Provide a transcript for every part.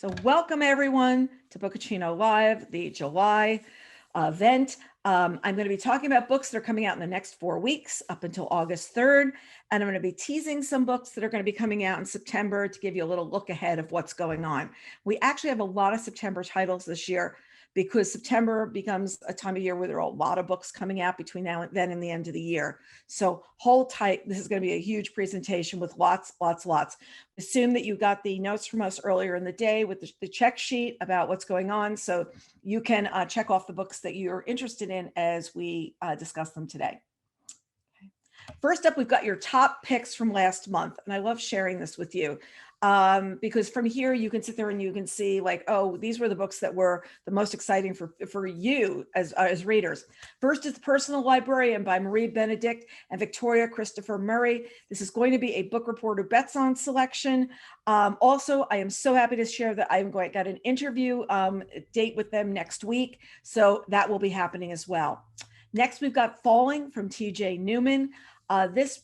So welcome everyone to Bookaccino Live, the July event. I'm going to be talking about books that are coming out in the next 4 weeks up until August 3rd. And I'm going to be teasing some books that are going to be coming out in September to give you a little look ahead of what's going on. We actually have a lot of September titles this year because September becomes a time of year where there are a lot of books coming out between now and then and the end of the year. So hold tight. This is going to be a huge presentation with lots. Assume that you got the notes from us earlier in the day with the check sheet about what's going on. So you can check off the books that you're interested in as we discuss them today. First up, we've got your top picks from last month. And I love sharing this with you because from here you can sit there and you can see like, oh, these were the books that were the most exciting for you as readers. First is The Personal Librarian by Marie Benedict and Victoria Christopher Murray. This is going to be a book reporter bets on selection. Also, I am so happy to share that I got an interview date with them next week. So that will be happening as well. Next, we've got Falling from T.J. Newman. This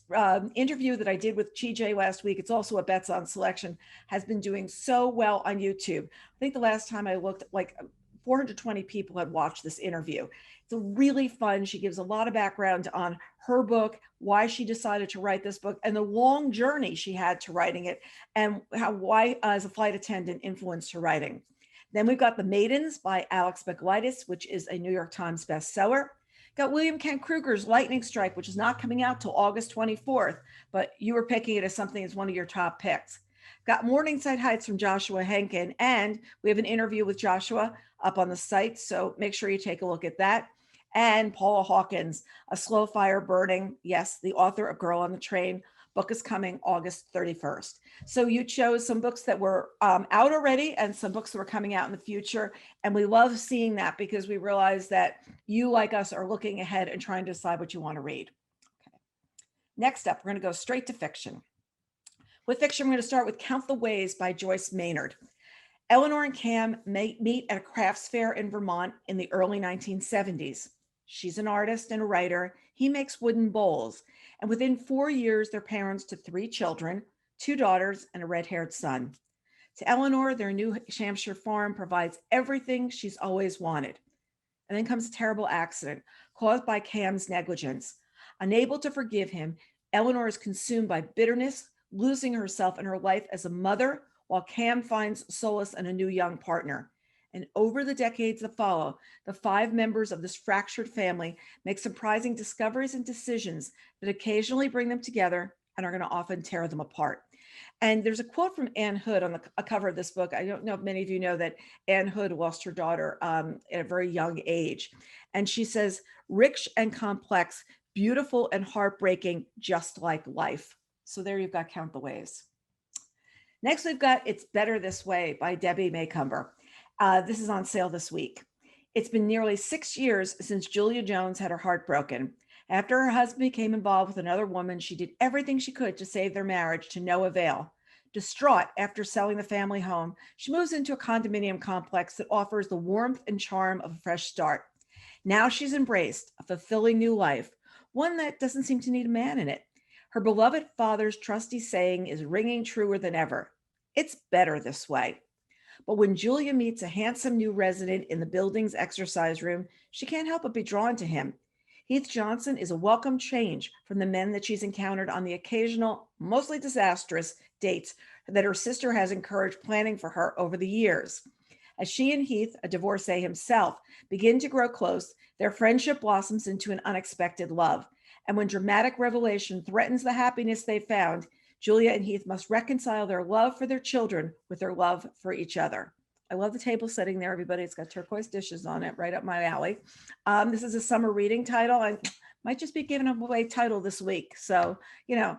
interview that I did with TJ last week, it's also a bets on selection, has been doing so well on YouTube. I think the last time I looked, like 420 people had watched this interview. It's really fun. She gives a lot of background on her book, why she decided to write this book, and the long journey she had to writing it, and why as a flight attendant influenced her writing. Then we've got The Maidens by Alex Oates, which is a New York Times bestseller. Got William Kent Kruger's Lightning Strike, which is not coming out till August 24th, but you were picking it as something as one of your top picks. Got Morningside Heights from Joshua Henkin, and we have an interview with Joshua up on the site, so make sure you take a look at that. And Paula Hawkins, A Slow Fire Burning, yes, the author of Girl on the Train. Book is coming August 31st. So you chose some books that were out already and some books that were coming out in the future. And we love seeing that because we realize that you, like us, are looking ahead and trying to decide what you want to read. Okay. Next up, we're going to go straight to fiction. With fiction, we're going to start with Count the Ways by Joyce Maynard. Eleanor and Cam meet at a crafts fair in Vermont in the early 1970s. She's an artist and a writer. He makes wooden bowls. And within 4 years, they're parents to 3 children, 2 daughters, and a red-haired son. To Eleanor, their New Hampshire farm provides everything she's always wanted. And then comes a terrible accident caused by Cam's negligence. Unable to forgive him, Eleanor is consumed by bitterness, losing herself in her life as a mother, while Cam finds solace in a new young partner. And over the decades that follow, the 5 members of this fractured family make surprising discoveries and decisions that occasionally bring them together and are going to often tear them apart. And there's a quote from Anne Hood on the cover of this book. I don't know if many of you know that Anne Hood lost her daughter at a very young age. And she says, rich and complex, beautiful and heartbreaking, just like life. So there you've got Count the Ways. Next, we've got It's Better This Way by Debbie Macumber. This is on sale this week. It's been nearly 6 years since Julia Jones had her heart broken. After her husband became involved with another woman, she did everything she could to save their marriage to no avail. Distraught after selling the family home, she moves into a condominium complex that offers the warmth and charm of a fresh start. Now she's embraced a fulfilling new life, one that doesn't seem to need a man in it. Her beloved father's trusty saying is ringing truer than ever. It's better this way. But when Julia meets a handsome new resident in the building's exercise room, she can't help but be drawn to him. Heath Johnson is a welcome change from the men that she's encountered on the occasional, mostly disastrous, dates that her sister has encouraged planning for her over the years. As she and Heath, a divorcee himself, begin to grow close, their friendship blossoms into an unexpected love. And when dramatic revelation threatens the happiness they found, Julia and Heath must reconcile their love for their children with their love for each other. I love the table setting there, everybody. It's got turquoise dishes on it, right up my alley. This is a summer reading title. I might just be giving away title this week. So,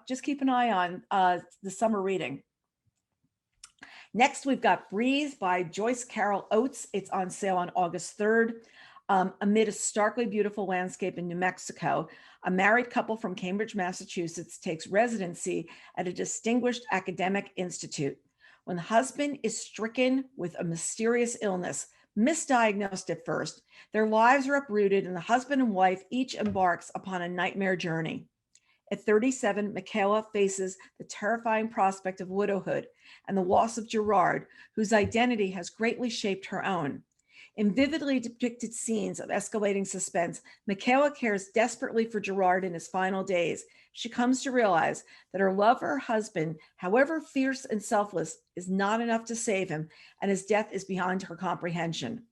just keep an eye on the summer reading. Next, we've got Breeze by Joyce Carol Oates. It's on sale on August 3rd. Amid a starkly beautiful landscape in New Mexico, a married couple from Cambridge, Massachusetts takes residency at a distinguished academic institute. When the husband is stricken with a mysterious illness, misdiagnosed at first, their lives are uprooted and the husband and wife each embarks upon a nightmare journey. At 37, Michaela faces the terrifying prospect of widowhood and the loss of Gerard, whose identity has greatly shaped her own. In vividly depicted scenes of escalating suspense, Michaela cares desperately for Gerard in his final days. She comes to realize that her love for her husband, however fierce and selfless, is not enough to save him, and his death is beyond her comprehension.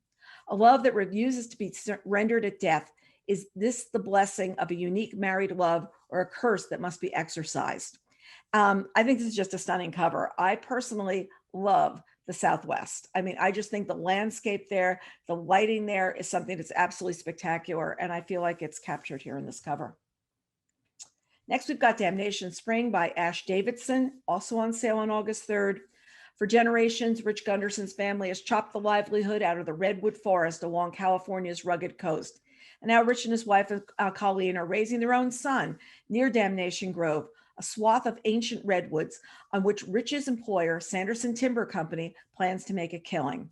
A love that refuses to be surrendered at death. Is this the blessing of a unique married love or a curse that must be exorcised? I think this is just a stunning cover. I personally love the Southwest. I mean, I just think the landscape there, the lighting there is something that's absolutely spectacular. And I feel like it's captured here in this cover. Next, we've got Damnation Spring by Ash Davidson, also on sale on August 3rd. For generations, Rich Gunderson's family has chopped the livelihood out of the redwood forest along California's rugged coast. And now Rich and his wife, Colleen, are raising their own son near Damnation Grove, a swath of ancient redwoods on which Rich's employer, Sanderson Timber Company, plans to make a killing.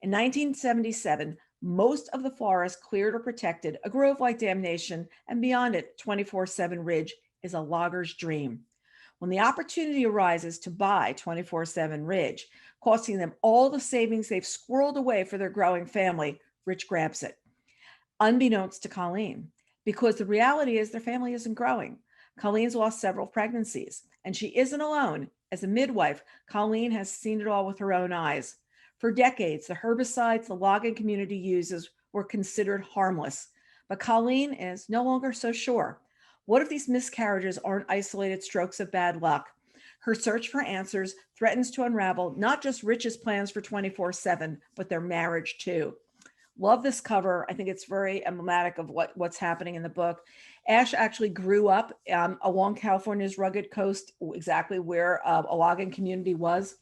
In 1977, most of the forest cleared or protected, a grove like Damnation, and beyond it, 24/7 Ridge is a logger's dream. When the opportunity arises to buy 24/7 Ridge, costing them all the savings they've squirreled away for their growing family, Rich grabs it. Unbeknownst to Colleen, because the reality is their family isn't growing. Colleen's lost several pregnancies, and she isn't alone. As a midwife, Colleen has seen it all with her own eyes. For decades, the herbicides the logging community uses were considered harmless, but Colleen is no longer so sure. What if these miscarriages aren't isolated strokes of bad luck? Her search for answers threatens to unravel not just Rich's plans for 24/7, but their marriage too. Love this cover. I think it's very emblematic of what's happening in the book. Ash actually grew up along California's rugged coast, exactly where a logging community was.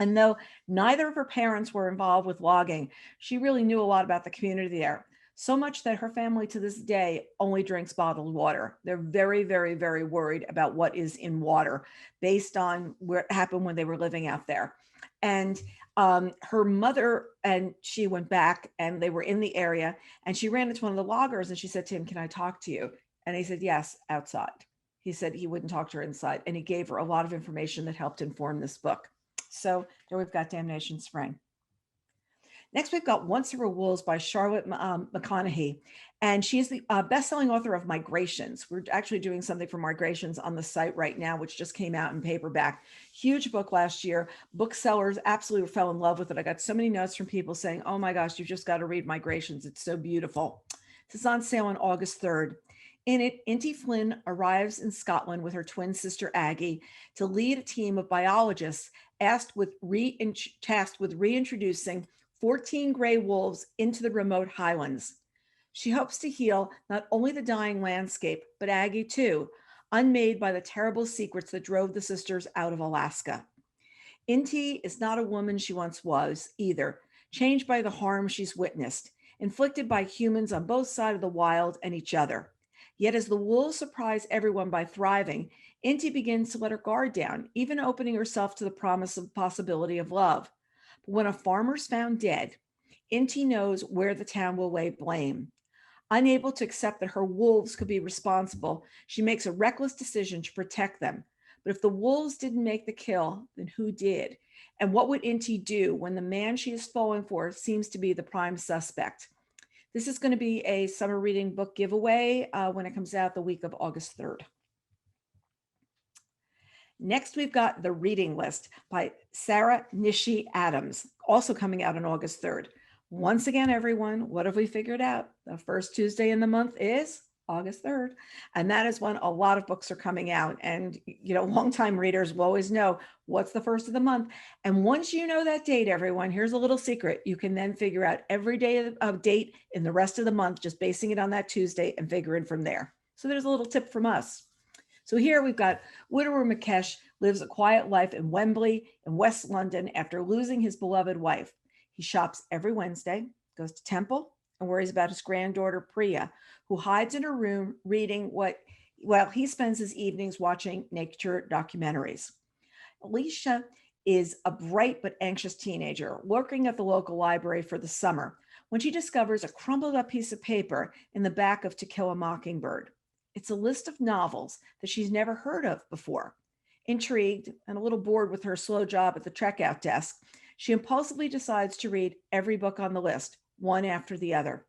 And though neither of her parents were involved with logging, she really knew a lot about the community there. So much that her family to this day only drinks bottled water. They're very, very, very worried about what is in water based on what happened when they were living out there. And her mother and she went back and they were in the area, and she ran into one of the loggers and she said to him, "Can I talk to you?" And he said, "Yes, outside." He said he wouldn't talk to her inside. And he gave her a lot of information that helped inform this book. So there we've got Damnation Spring. Next, we've got Once There Were Wolves by Charlotte McConaughey. And she is the best-selling author of Migrations. We're actually doing something for Migrations on the site right now, which just came out in paperback. Huge book last year. Booksellers absolutely fell in love with it. I got so many notes from people saying, "Oh my gosh, you've just got to read Migrations. It's so beautiful." This is on sale on August 3rd. In it, Inti Flynn arrives in Scotland with her twin sister Aggie to lead a team of biologists tasked with reintroducing 14 gray wolves into the remote highlands. She hopes to heal not only the dying landscape, but Aggie too, unmade by the terrible secrets that drove the sisters out of Alaska. Inti is not a woman she once was either, changed by the harm she's witnessed, inflicted by humans on both sides of the wild and each other. Yet as the wolves surprise everyone by thriving, Inti begins to let her guard down, even opening herself to the promise of possibility of love. But when a farmer's found dead, Inti knows where the town will lay blame. Unable to accept that her wolves could be responsible, she makes a reckless decision to protect them. But if the wolves didn't make the kill, then who did? And what would Inti do when the man she is falling for seems to be the prime suspect? This is going to be a summer reading book giveaway when it comes out the week of August 3rd. Next, we've got The Reading List by Sarah Nishi Adams, also coming out on August 3rd. Once again, everyone, what have we figured out? The first Tuesday in the month is August 3rd. And that is when a lot of books are coming out. And, longtime readers will always know what's the first of the month. And once you know that date, everyone, here's a little secret. You can then figure out every day of date in the rest of the month, just basing it on that Tuesday and figuring from there. So there's a little tip from us. So here we've got widower Mukesh lives a quiet life in Wembley in West London after losing his beloved wife. He shops every Wednesday, goes to temple, and worries about his granddaughter Priya, who hides in her room reading while he spends his evenings watching nature documentaries. Alicia is a bright but anxious teenager working at the local library for the summer when she discovers a crumpled up piece of paper in the back of To Kill a Mockingbird. It's a list of novels that she's never heard of before. Intrigued and a little bored with her slow job at the checkout desk, she impulsively decides to read every book on the list, one after the other.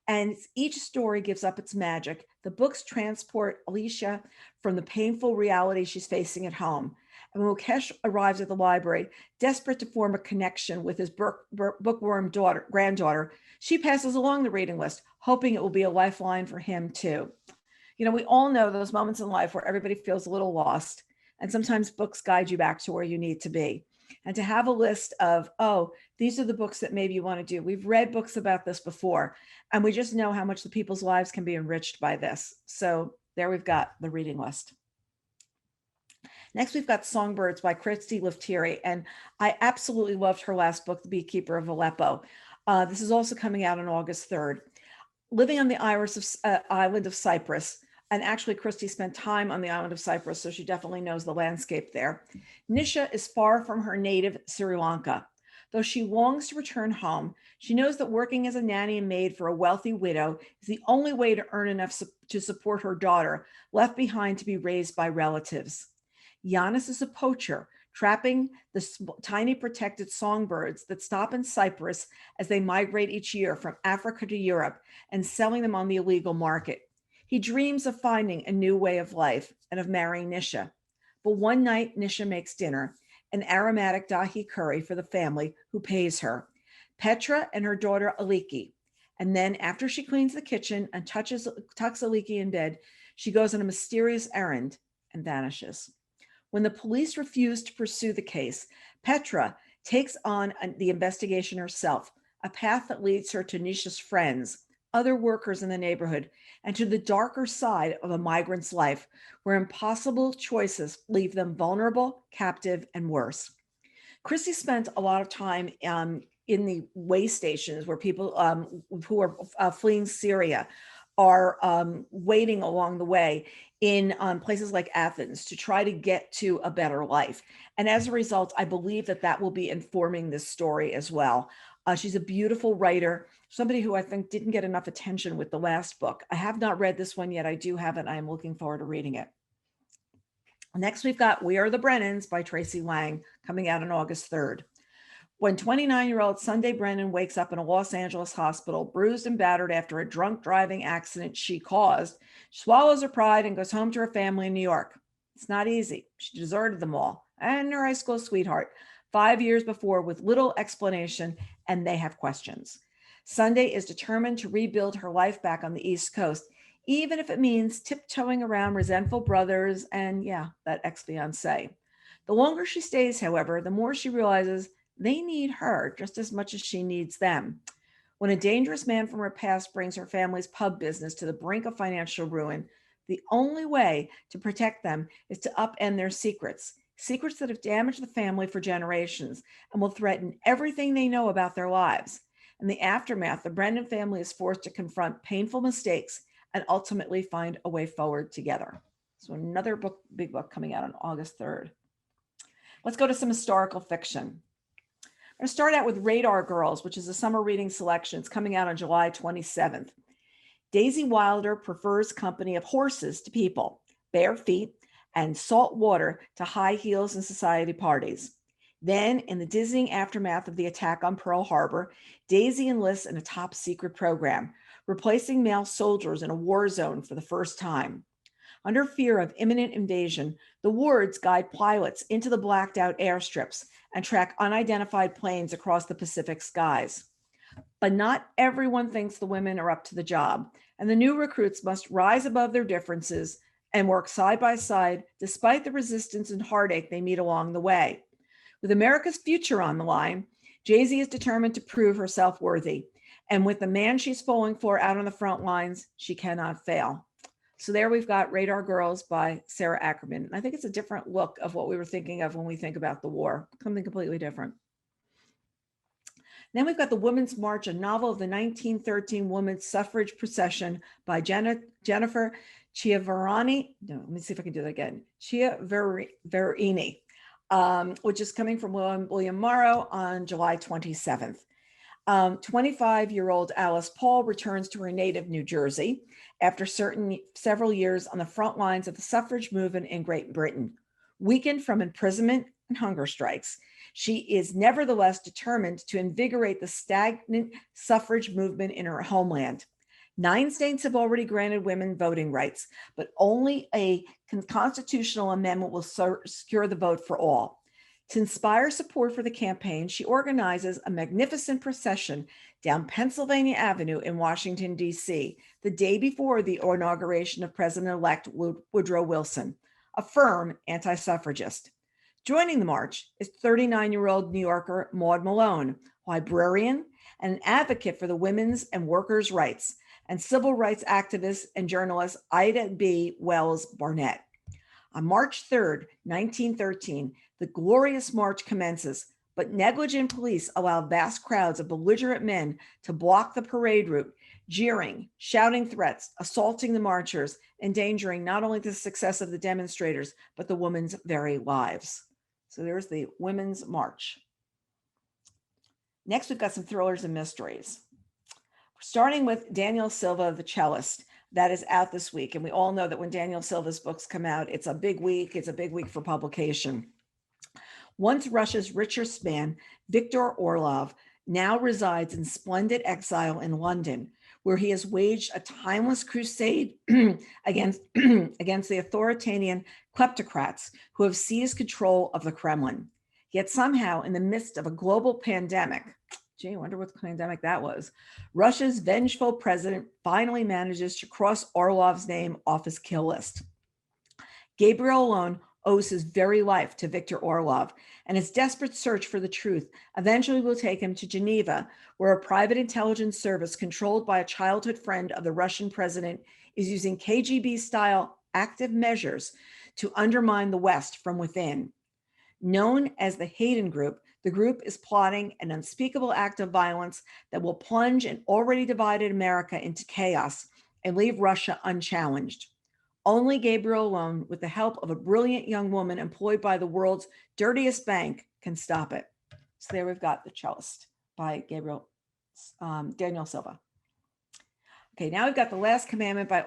And each story gives up its magic. The books transport Alicia from the painful reality she's facing at home. And when Mukesh arrives at the library, desperate to form a connection with his bookworm granddaughter, she passes along the reading list, hoping it will be a lifeline for him too. We all know those moments in life where everybody feels a little lost, and sometimes books guide you back to where you need to be. And to have a list of, oh, these are the books that maybe you want to do. We've read books about this before, and we just know how much the people's lives can be enriched by this. So there we've got the reading list. Next, we've got Songbirds by Christie Liftieri, and I absolutely loved her last book, The Beekeeper of Aleppo. This is also coming out on August 3rd. Living on the island of Cyprus, and actually Christie spent time on the island of Cyprus, so she definitely knows the landscape there. Nisha is far from her native Sri Lanka. Though she longs to return home, she knows that working as a nanny and maid for a wealthy widow is the only way to earn enough to support her daughter, left behind to be raised by relatives. Giannis is a poacher, trapping the tiny protected songbirds that stop in Cyprus as they migrate each year from Africa to Europe and selling them on the illegal market. He dreams of finding a new way of life and of marrying Nisha. But one night, Nisha makes dinner, an aromatic dahi curry for the family who pays her, Petra and her daughter Aliki. And then after she cleans the kitchen and tucks Aliki in bed, she goes on a mysterious errand and vanishes. When the police refuse to pursue the case, Petra takes on the investigation herself, a path that leads her to Nisha's friends, other workers in the neighborhood, and to the darker side of a migrant's life, where impossible choices leave them vulnerable, captive, and worse. Christie spent a lot of time in the way stations where people who are fleeing Syria are waiting along the way in places like Athens to try to get to a better life. And as a result, I believe that will be informing this story as well. She's a beautiful writer, somebody who I think didn't get enough attention with the last book. I have not read this one yet. I do have it. I am looking forward to reading it. Next, we've got We Are the Brennans by Tracy Wang, coming out on August 3rd. When 29-year-old Sunday Brennan wakes up in a Los Angeles hospital, bruised and battered after a drunk driving accident she caused, she swallows her pride and goes home to her family in New York. It's not easy. She deserted them all and her high school sweetheart 5 years before with little explanation, and they have questions. Sunday is determined to rebuild her life back on the East Coast, even if it means tiptoeing around resentful brothers and, that ex-fiancé. The longer she stays, however, the more she realizes they need her just as much as she needs them. When a dangerous man from her past brings her family's pub business to the brink of financial ruin, the only way to protect them is to upend their secrets that have damaged the family for generations and will threaten everything they know about their lives. In the aftermath, the Brennan family is forced to confront painful mistakes and ultimately find a way forward together. So another big book coming out on August 3rd. Let's go to some historical fiction. I'm going to start out with Radar Girls, which is a summer reading selection. It's coming out on July 27th. Daisy Wilder prefers company of horses to people, bare feet, and salt water to high heels and society parties. Then, in the dizzying aftermath of the attack on Pearl Harbor, Daisy enlists in a top secret program, replacing male soldiers in a war zone for the first time. Under fear of imminent invasion, the wards guide pilots into the blacked out airstrips and track unidentified planes across the Pacific skies. But not everyone thinks the women are up to the job, and the new recruits must rise above their differences and work side by side despite the resistance and heartache they meet along the way. With America's future on the line, Daisy is determined to prove herself worthy, and with the man she's falling for out on the front lines, she cannot fail. So there we've got Radar Girls by Sarah Ackerman. I think it's a different look of what we were thinking of when we think about the war, something completely different. Then we've got The Women's March, a novel of the 1913 women's suffrage procession by Jennifer Chiaverini. No, let me see if I can do that again. Chiaverini, which is coming from William Morrow on July 27th. 25-year-old Alice Paul returns to her native New Jersey after several years on the front lines of the suffrage movement in Great Britain. Weakened from imprisonment and hunger strikes, she is nevertheless determined to invigorate the stagnant suffrage movement in her homeland. 9 states have already granted women voting rights, but only a constitutional amendment will secure the vote for all. To inspire support for the campaign, she organizes a magnificent procession down Pennsylvania Avenue in Washington, D.C., the day before the inauguration of President-elect Woodrow Wilson, a firm anti-suffragist. Joining the march is 39-year-old New Yorker Maud Malone, librarian and an advocate for the women's and workers' rights, and civil rights activist and journalist Ida B. Wells Barnett. On March 3rd, 1913, the glorious march commences, but negligent police allow vast crowds of belligerent men to block the parade route, jeering, shouting threats, assaulting the marchers, endangering not only the success of the demonstrators, but the women's very lives. So there's the Women's March. Next, we've got some thrillers and mysteries. Starting with Daniel Silva, the cellist. That is out this week. And we all know that when Daniel Silva's books come out, it's a big week. It's a big week for publication. Once Russia's richest man, Viktor Orlov, now resides in splendid exile in London, where he has waged a timeless crusade against the authoritarian kleptocrats who have seized control of the Kremlin. Yet somehow, in the midst of a global pandemic, gee, I wonder what pandemic that was, Russia's vengeful president finally manages to cross Orlov's name off his kill list. Gabriel alone owes his very life to Viktor Orlov, and his desperate search for the truth eventually will take him to Geneva, where a private intelligence service controlled by a childhood friend of the Russian president is using KGB-style active measures to undermine the West from within. Known as the Hayden Group, the group is plotting an unspeakable act of violence that will plunge an already divided America into chaos and leave Russia unchallenged. Only Gabriel alone, with the help of a brilliant young woman employed by the world's dirtiest bank, can stop it. So there we've got The Cellist by Daniel Silva. Okay, now we've got The Last Commandment by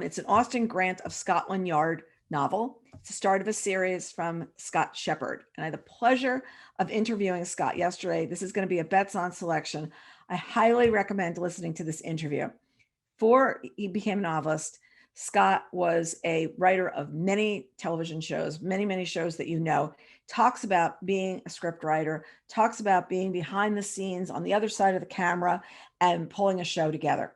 it's an Austen Grant of Scotland Yard novel. It's the start of a series from Scott Shepherd. And I had the pleasure of interviewing Scott yesterday. This is going to be a Bets On selection. I highly recommend listening to this interview. Before he became a novelist, Scott was a writer of many television shows, many shows that you know, talks about being a script writer, talks about being behind the scenes on the other side of the camera and pulling a show together.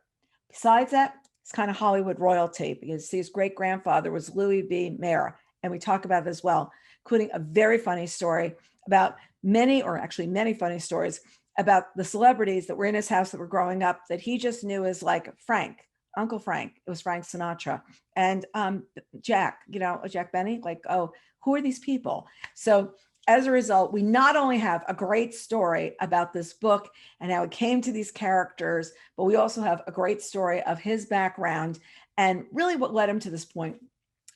Besides that, it's kind of Hollywood royalty because his great-grandfather was Louis B. Mayer, and we talk about it as well, including a very funny story about many funny stories about the celebrities that were in his house that were growing up that he just knew as like Frank, Uncle Frank. It was Frank Sinatra. And Jack, Jack Benny, like, oh, who are these people? So as a result, we not only have a great story about this book and how it came to these characters, but we also have a great story of his background and really what led him to this point.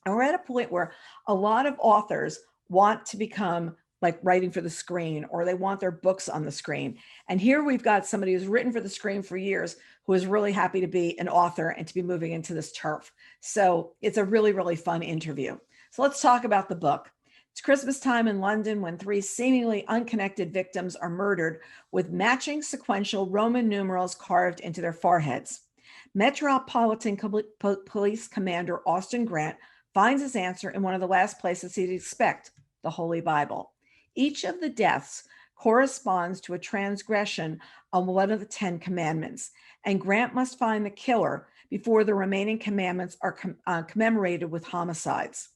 And we're at a point where a lot of authors want to become like writing for the screen, or they want their books on the screen. And here we've got somebody who's written for the screen for years, who is really happy to be an author and to be moving into this turf. So it's a really fun interview. So let's talk about the book. It's Christmas time in London when 3 seemingly unconnected victims are murdered with matching sequential Roman numerals carved into their foreheads. Metropolitan Police Commander Austen Grant finds his answer in one of the last places he'd expect, the Holy Bible. Each of the deaths corresponds to a transgression on one of the 10 commandments, and Grant must find the killer before the remaining commandments are commemorated with homicides.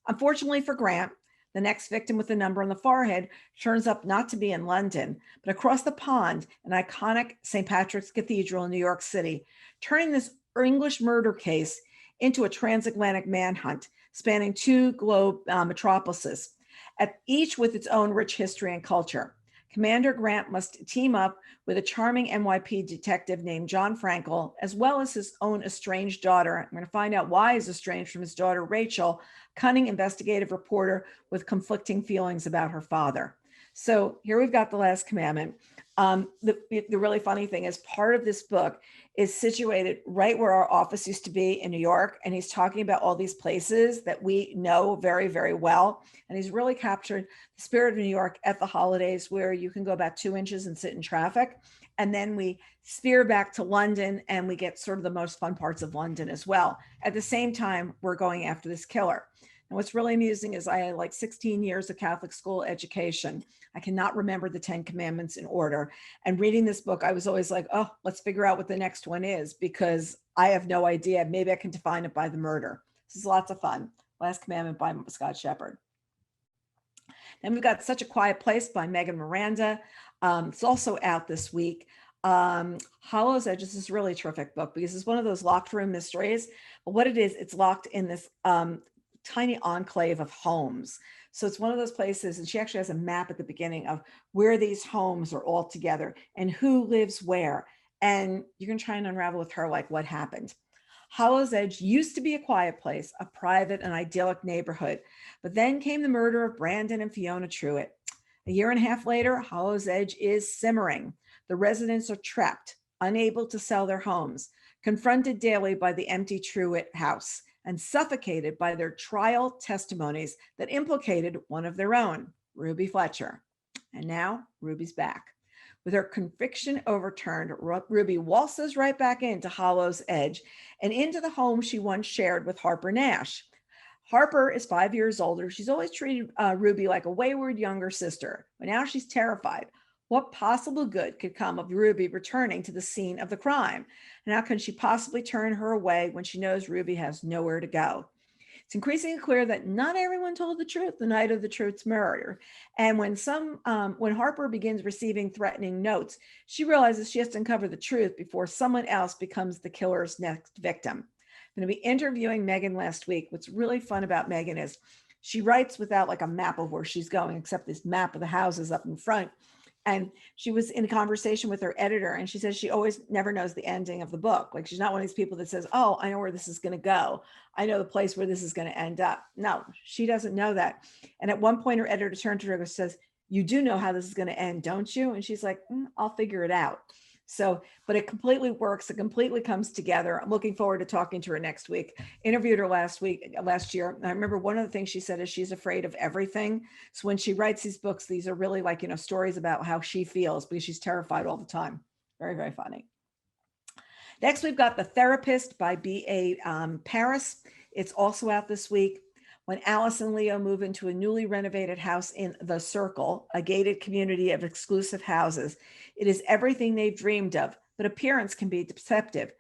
Unfortunately for Grant, the next victim with the number on the forehead turns up not to be in London, but across the pond in iconic St. Patrick's Cathedral in New York City, turning this English murder case into a transatlantic manhunt spanning 2 globe metropolises, at each with its own rich history and culture. Commander Grant must team up with a charming NYPD detective named John Frankel, as well as his own estranged daughter. I'm going to find out why he's estranged from his daughter, Rachel, cunning investigative reporter with conflicting feelings about her father. So here we've got the Last Commandment. The really funny thing is part of this book is situated right where our office used to be in New York. And he's talking about all these places that we know very, very well. And he's really captured the spirit of New York at the holidays, where you can go about 2 inches and sit in traffic. And then we spear back to London and we get sort of the most fun parts of London as well. At the same time, we're going after this killer. And what's really amusing is I had like 16 years of Catholic school education. I cannot remember the 10 commandments in order. And reading this book, I was always like, oh, let's figure out what the next one is, because I have no idea. Maybe I can define it by the murder. This is lots of fun. Last Commandment by Scott Shepherd. Then we've got Such a Quiet Place by Megan Miranda. It's also out this week. Hollow's Edge is this really terrific book because it's one of those locked room mysteries. But what it is, it's locked in this tiny enclave of homes. So it's one of those places, and she actually has a map at the beginning of where these homes are all together and who lives where. And you can try and unravel with her like what happened. Hollow's Edge used to be a quiet place, a private and idyllic neighborhood, but then came the murder of Brandon and Fiona Truitt. A year and a half later, Hollow's Edge is simmering. The residents are trapped, unable to sell their homes, confronted daily by the empty Truitt house, and suffocated by their trial testimonies that implicated one of their own, Ruby Fletcher. And now Ruby's back. With her conviction overturned, Ruby waltzes right back into Hollow's Edge and into the home she once shared with Harper Nash. Harper is 5 years older. She's always treated Ruby like a wayward younger sister, but now she's terrified. What possible good could come of Ruby returning to the scene of the crime? And how can she possibly turn her away when she knows Ruby has nowhere to go? It's increasingly clear that not everyone told the truth the night of the Truitt's murder. And when Harper begins receiving threatening notes, she realizes she has to uncover the truth before someone else becomes the killer's next victim. I'm going to be interviewing Megan last week. What's really fun about Megan is she writes without like a map of where she's going, except this map of the houses up in front. And she was in a conversation with her editor, and she says she always never knows the ending of the book. Like, she's not one of these people that says, oh, I know where this is going to go. I know the place where this is going to end up. No, she doesn't know that. And at one point, her editor turned to her and says, you do know how this is going to end, don't you? And she's like, I'll figure it out. So, but it completely works. It completely comes together. I'm looking forward to talking to her next week. Interviewed her last year. And I remember one of the things she said is she's afraid of everything. So when she writes these books, these are really like, stories about how she feels because she's terrified all the time. Very, very funny. Next, we've got The Therapist by B.A. Paris. It's also out this week. When Alice and Leo move into a newly renovated house in The Circle, a gated community of exclusive houses, it is everything they've dreamed of, but appearance can be deceptive.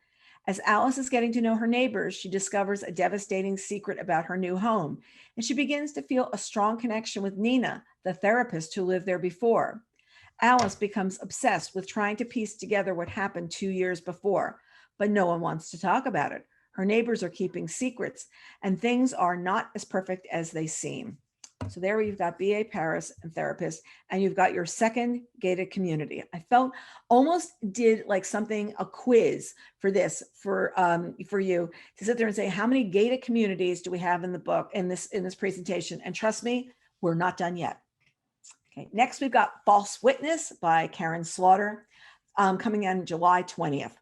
As Alice is getting to know her neighbors, she discovers a devastating secret about her new home, and she begins to feel a strong connection with Nina, the therapist who lived there before. Alice becomes obsessed with trying to piece together what happened 2 years before, but no one wants to talk about it. Her neighbors are keeping secrets, and things are not as perfect as they seem. So there you've got B.A. Paris and Therapist, and you've got your second gated community. I felt almost did like a quiz for this, for you to sit there and say, how many gated communities do we have in the book, in this presentation? And trust me, we're not done yet. Okay, next we've got False Witness by Karen Slaughter, coming in July 20th.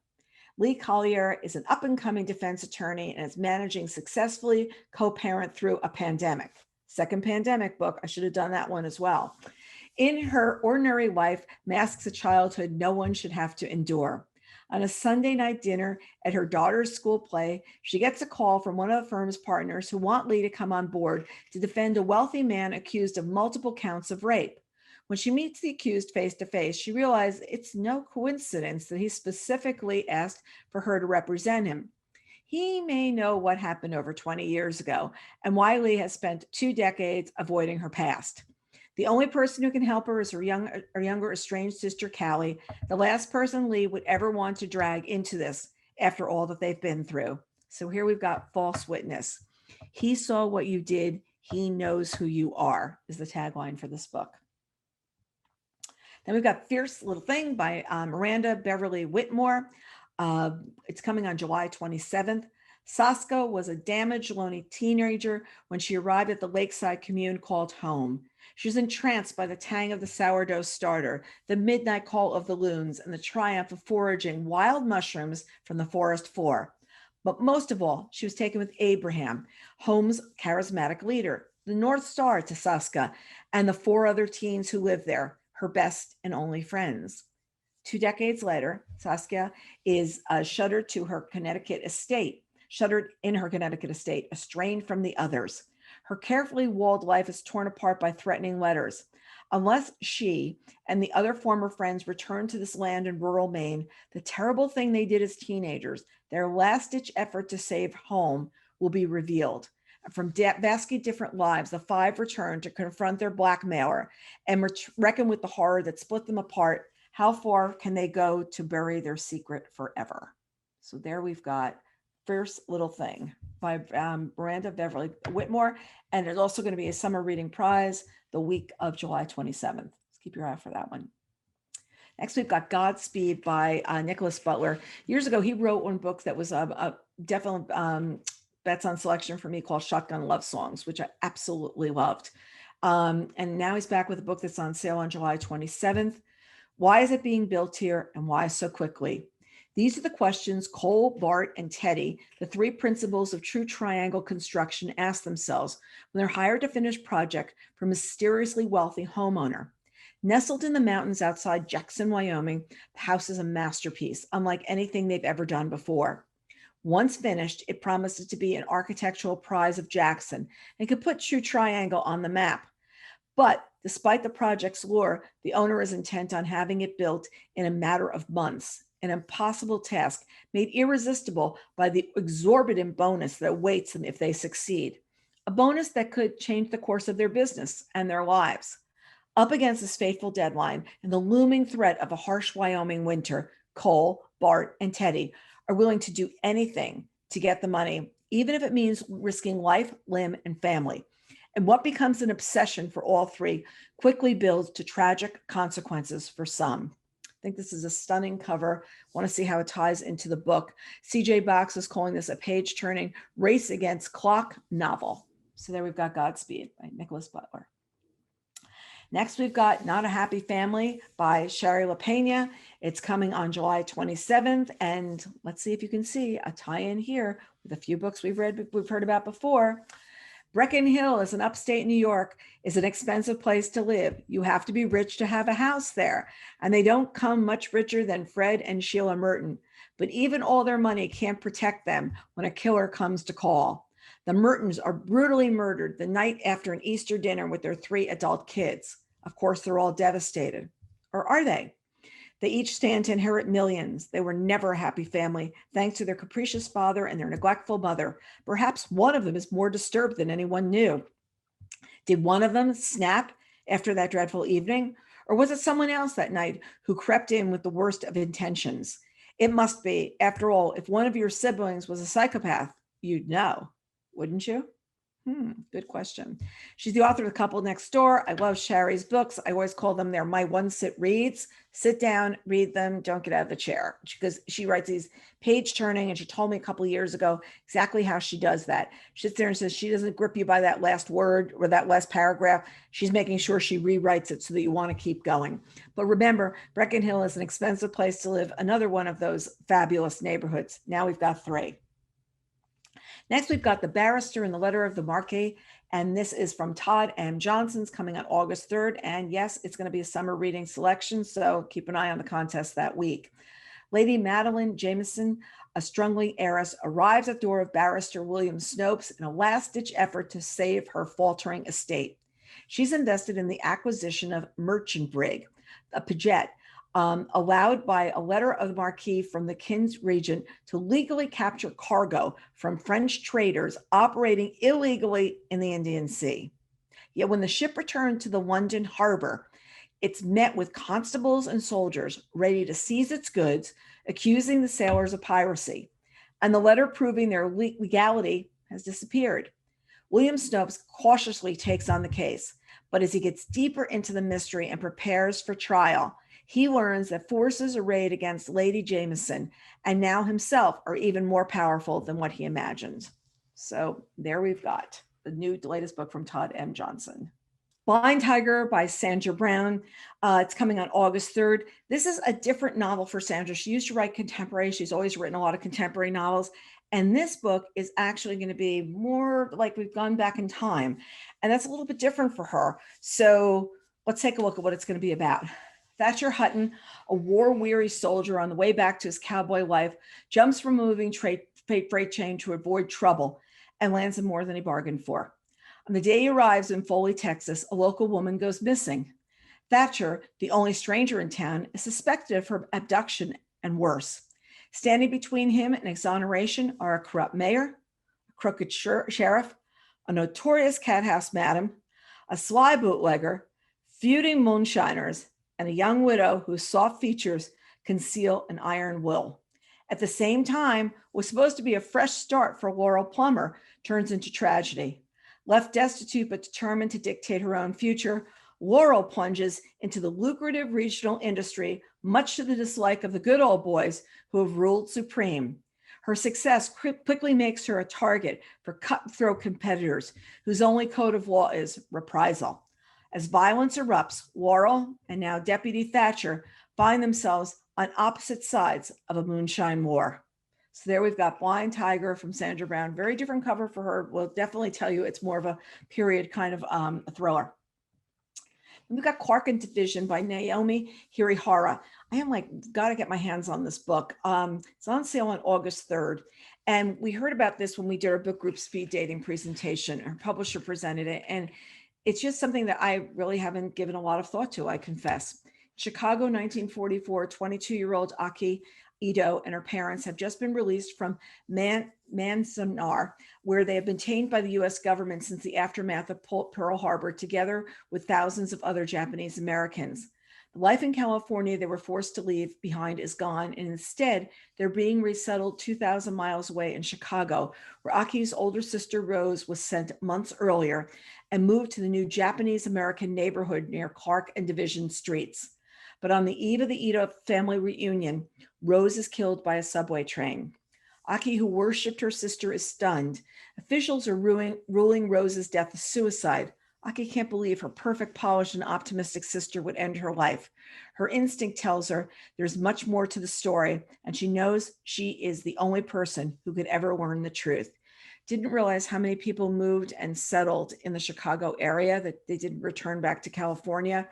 Lee Collier is an up-and-coming defense attorney and is managing successfully co-parent through a pandemic. Second pandemic book. I should have done that one as well. In her ordinary life, masks a childhood no one should have to endure. On a Sunday night dinner at her daughter's school play, she gets a call from one of the firm's partners who want Lee to come on board to defend a wealthy man accused of multiple counts of rape. When she meets the accused face to face, she realizes it's no coincidence that he specifically asked for her to represent him. He may know what happened over 20 years ago and why Lee has spent 2 decades avoiding her past. The only person who can help her is her younger estranged sister, Callie, the last person Lee would ever want to drag into this after all that they've been through. So here we've got False Witness. He saw what you did. He knows who you are, is the tagline for this book. Then we've got Fierce Little Thing by Miranda, Beverly, Whitmore. It's coming on July 27th. Saska was a damaged, lonely teenager when she arrived at the lakeside commune called home. She was entranced by the tang of the sourdough starter, the midnight call of the loons, and the triumph of foraging wild mushrooms from the forest floor. But most of all, she was taken with Abraham, home's charismatic leader, the North Star to Saska, and the 4 other teens who lived there, her best and only friends. 2 decades later, Saskia is shuttered in her Connecticut estate, estranged from the others. Her carefully walled life is torn apart by threatening letters. Unless she and the other former friends return to this land in rural Maine, the terrible thing they did as teenagers, their last-ditch effort to save home, will be revealed. From vastly different lives, the 5 return to confront their blackmailer and reckon with the horror that split them apart. How far can they go to bury their secret forever? So there we've got First Little Thing by Miranda, Beverly, Whitmore. And there's also going to be a summer reading prize the week of July 27th. Let's keep your eye out for that one. Next, we've got Godspeed by Nicholas Butler. Years ago, he wrote one book that was definitely bets on selection for me called Shotgun Love Songs, which I absolutely loved. And now he's back with a book that's on sale on July 27th. Why is it being built here and why so quickly? These are the questions Cole, Bart, and Teddy, the 3 principals of true triangle construction, ask themselves when they're hired to finish project from a mysteriously wealthy homeowner. Nestled in the mountains outside Jackson, Wyoming, the house is a masterpiece, unlike anything they've ever done before. Once finished, it promises to be an architectural prize of Jackson and could put True Triangle on the map. But despite the project's lure, the owner is intent on having it built in a matter of months, an impossible task made irresistible by the exorbitant bonus that awaits them if they succeed, a bonus that could change the course of their business and their lives. Up against this fateful deadline and the looming threat of a harsh Wyoming winter, Cole, Bart, and Teddy are willing to do anything to get the money, even if it means risking life, limb, and family. And what becomes an obsession for all 3 quickly builds to tragic consequences for some. I think this is a stunning cover. Want to see how it ties into the book. CJ Box is calling this a page-turning race against clock novel. So there we've got Godspeed by Nicholas Butler. Next, we've got Not a Happy Family by Sherry Lapena. It's coming on July 27th. And let's see if you can see a tie-in here with a few books we've heard about before. Brecon Hill is an upstate New York, is an expensive place to live. You have to be rich to have a house there. And they don't come much richer than Fred and Sheila Merton. But even all their money can't protect them when a killer comes to call. The Mertons are brutally murdered the night after an Easter dinner with their 3 adult kids. Of course, they're all devastated. Or are they? They each stand to inherit millions. They were never a happy family, thanks to their capricious father and their neglectful mother. Perhaps one of them is more disturbed than anyone knew. Did one of them snap after that dreadful evening? Or was it someone else that night who crept in with the worst of intentions? It must be. After all, if one of your siblings was a psychopath, you'd know, wouldn't you? Good question. She's the author of The Couple Next Door. I love Sherry's books. I always call them they're my one-sit reads. Sit down, read them, don't get out of the chair. Because she writes these page turning, and she told me a couple of years ago exactly how she does that. She sits there and says she doesn't grip you by that last word or that last paragraph. She's making sure she rewrites it so that you want to keep going. But remember, Brecon Hill is an expensive place to live. Another one of those fabulous neighborhoods. Now we've got 3. Next, we've got The Barrister and the Letter of the Marquis, and this is from Todd M. Johnson's, coming on August 3rd. And yes, it's going to be a summer reading selection, so keep an eye on the contest that week. Lady Madeline Jameson, a struggling heiress, arrives at the door of Barrister William Snopes in a last-ditch effort to save her faltering estate. She's invested in the acquisition of Merchant Brig, a Paget, allowed by a letter of the Marquis from the King's Regent to legally capture cargo from French traders operating illegally in the Indian Sea. Yet when the ship returned to the London harbor, it's met with constables and soldiers ready to seize its goods, accusing the sailors of piracy. And the letter proving their legality has disappeared. William Snopes cautiously takes on the case, but as he gets deeper into the mystery and prepares for trial, He learns that forces arrayed against Lady Jameson and now himself are even more powerful than what he imagined. So there we've got the latest book from Todd M. Johnson. Blind Tiger by Sandra Brown. It's coming on August 3rd. This is a different novel for Sandra. She used to write contemporary. She's always written a lot of contemporary novels. And this book is actually going to be more like we've gone back in time. And that's a little bit different for her. So let's take a look at what it's going to be about. Thatcher Hutton, a war-weary soldier on the way back to his cowboy life, jumps from a moving freight train to avoid trouble and lands in more than he bargained for. On the day he arrives in Foley, Texas, a local woman goes missing. Thatcher, the only stranger in town, is suspected of her abduction and worse. Standing between him and exoneration are a corrupt mayor, a crooked sheriff, a notorious cathouse madam, a sly bootlegger, feuding moonshiners, and a young widow whose soft features conceal an iron will. At the same time, what was supposed to be a fresh start for Laurel Plummer turns into tragedy. Left destitute but determined to dictate her own future, Laurel plunges into the lucrative regional industry, much to the dislike of the good old boys who have ruled supreme. Her success quickly makes her a target for cutthroat competitors whose only code of law is reprisal. As violence erupts, Laurel and now Deputy Thatcher find themselves on opposite sides of a moonshine war. So there we've got Blind Tiger from Sandra Brown. Very different cover for her. We'll definitely tell you it's more of a period kind of a thriller. And we've got Quark and Division by Naomi Hirihara. I am got to get my hands on this book. It's on sale on August 3rd. And we heard about this when we did our book group speed dating presentation. Her publisher presented it. And it's just something that I really haven't given a lot of thought to, I confess. Chicago, 1944, 22-year-old Aki Ito and her parents have just been released from Manzanar, where they have been detained by the U.S. government since the aftermath of Pearl Harbor, together with thousands of other Japanese Americans. The life in California they were forced to leave behind is gone, and instead they're being resettled 2,000 miles away in Chicago, where Aki's older sister Rose was sent months earlier and moved to the new Japanese American neighborhood near Clark and Division streets. But on the eve of the Ito family reunion, Rose is killed by a subway train. Aki, who worshipped her sister, is stunned. Officials are ruling Rose's death a suicide. Aki can't believe her perfect, polished, and optimistic sister would end her life. Her instinct tells her there's much more to the story, and she knows she is the only person who could ever learn the truth. Didn't realize how many people moved and settled in the Chicago area, that they didn't return back to California.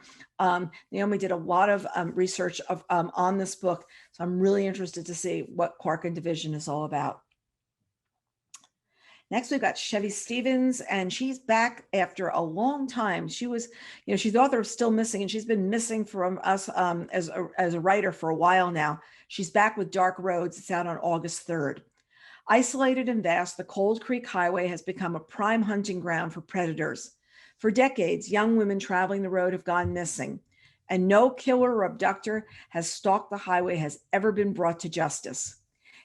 Naomi did a lot of research on this book, so I'm really interested to see what Quark and Division is all about. Next, we've got Chevy Stevens, and she's back after a long time. She was, she's the author of Still Missing, and she's been missing from us as a writer for a while now. She's back with Dark Roads. It's out on August 3rd. Isolated and vast, the Cold Creek Highway has become a prime hunting ground for predators. For decades, young women traveling the road have gone missing, and no killer or abductor has stalked the highway has ever been brought to justice.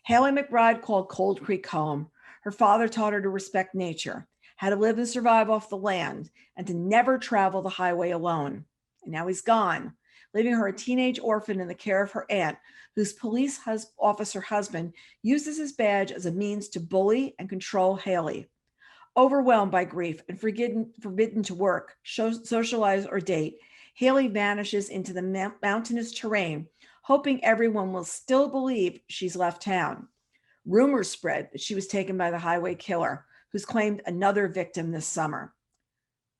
Haley McBride called Cold Creek home. Her father taught her to respect nature, how to live and survive off the land, and to never travel the highway alone. And now he's gone, leaving her a teenage orphan in the care of her aunt, whose police officer husband uses his badge as a means to bully and control Haley. Overwhelmed by grief and forbidden to work, socialize, or date, Haley vanishes into the mountainous terrain, hoping everyone will still believe she's left town. Rumors spread that she was taken by the highway killer, who's claimed another victim this summer.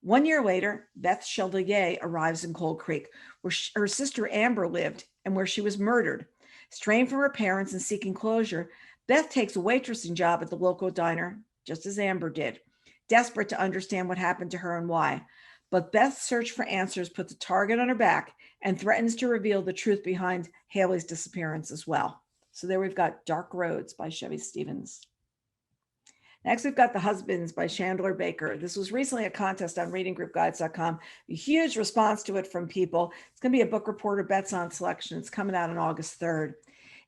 1 year later, Beth Chevalier arrives in Cold Creek, where her sister Amber lived and where she was murdered. Straying from her parents and seeking closure, Beth takes a waitressing job at the local diner, just as Amber did, desperate to understand what happened to her and why. But Beth's search for answers puts a target on her back and threatens to reveal the truth behind Haley's disappearance as well. So there we've got Dark Roads by Chevy Stevens. Next, we've got The Husbands by Chandler Baker. This was recently a contest on readinggroupguides.com. A huge response to it from people. It's going to be a book reporter bets on selection. It's coming out on August 3rd.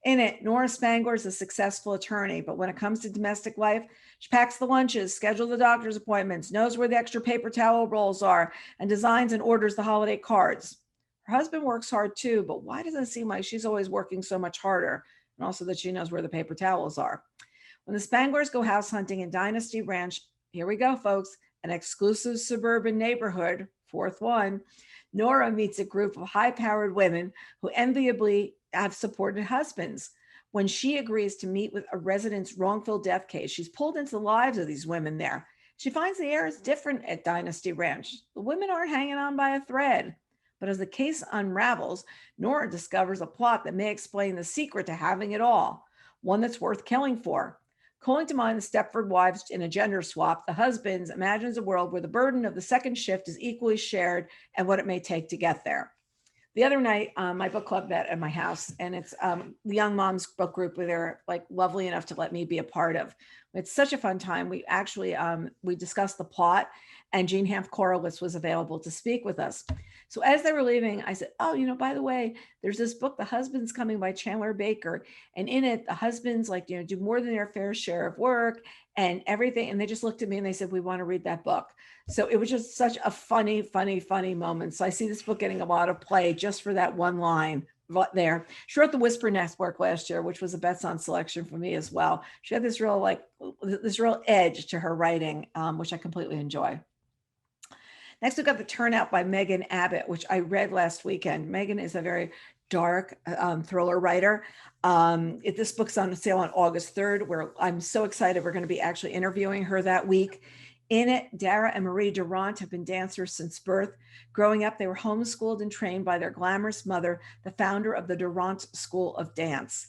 In it, Nora Spangler is a successful attorney, but when it comes to domestic life, she packs the lunches, schedules the doctor's appointments, knows where the extra paper towel rolls are, and designs and orders the holiday cards. Her husband works hard too, but why doesn't it seem like she's always working so much harder? And also that she knows where the paper towels are. When the Spanglers go house hunting in Dynasty Ranch, here we go, folks, an exclusive suburban neighborhood, fourth one, Nora meets a group of high-powered women who enviably have supported husbands. When she agrees to meet with a resident's wrongful death case, she's pulled into the lives of these women there. She finds the air is different at Dynasty Ranch. The women aren't hanging on by a thread. But as the case unravels, Nora discovers a plot that may explain the secret to having it all, one that's worth killing for. Calling to mind the Stepford wives in a gender swap, the husbands imagines a world where the burden of the second shift is equally shared and what it may take to get there. The other night, my book club met at my house, and it's the Young Moms book group where they're like lovely enough to let me be a part of. It's such a fun time. We actually, we discussed the plot, and Jean Hanff Korelitz was available to speak with us. So as they were leaving, I said, oh, by the way, there's this book, The Husband's Coming by Chandler Baker. And in it, the husbands do more than their fair share of work and everything. And they just looked at me and they said, we want to read that book. So it was just such a funny, funny, funny moment. So I see this book getting a lot of play just for that one line there. She wrote The Whisper Network last year, which was a best on selection for me as well. She had this real edge to her writing, which I completely enjoy. Next, we've got The Turnout by Megan Abbott, which I read last weekend. Megan is a very dark thriller writer. This book's on sale on August 3rd, where I'm so excited. We're going to be actually interviewing her that week. In it, Dara and Marie Durant have been dancers since birth. Growing up, they were homeschooled and trained by their glamorous mother, the founder of the Durant School of Dance.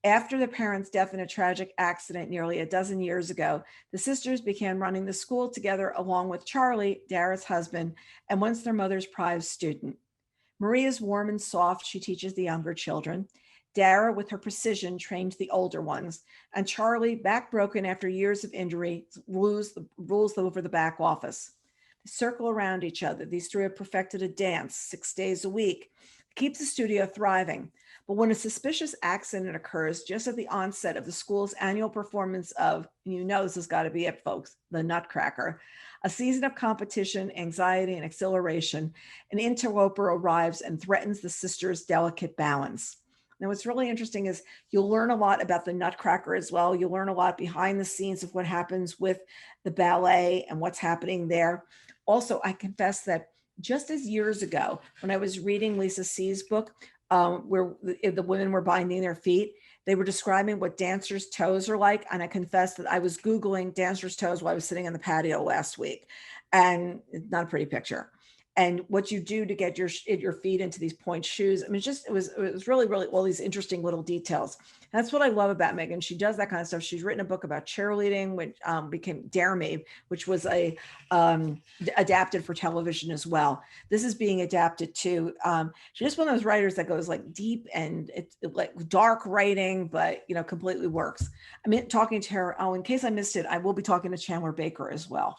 After their parents' death in a tragic accident nearly a dozen years ago, the sisters began running the school together along with Charlie, Dara's husband, and once their mother's prized student. Marie is warm and soft. She teaches the younger children. Dara, with her precision, trains the older ones. And Charlie, back broken after years of injury, rules over the back office. They circle around each other. These three have perfected a dance 6 days a week. It keeps the studio thriving. But when a suspicious accident occurs just at the onset of the school's annual performance of, this has got to be it, folks, the Nutcracker, a season of competition, anxiety, and exhilaration, an interloper arrives and threatens the sisters' delicate balance. Now, what's really interesting is you'll learn a lot about the Nutcracker as well. You'll learn a lot behind the scenes of what happens with the ballet and what's happening there. Also, I confess that just as years ago, when I was reading Lisa C's book, where the women were binding their feet, they were describing what dancers' toes are like. And I confess that I was Googling dancers' toes while I was sitting on the patio last week. And it's not a pretty picture. And what you do to get your feet into these point shoes. I mean, it was really, really all these interesting little details. And that's what I love about Megan. She does that kind of stuff. She's written a book about cheerleading, which became Dare Me, which was adapted for television as well. This is being adapted too. She's just one of those writers that goes like deep and it's like dark writing, but completely works. I mean, talking to her. Oh, in case I missed it, I will be talking to Chandler Baker as well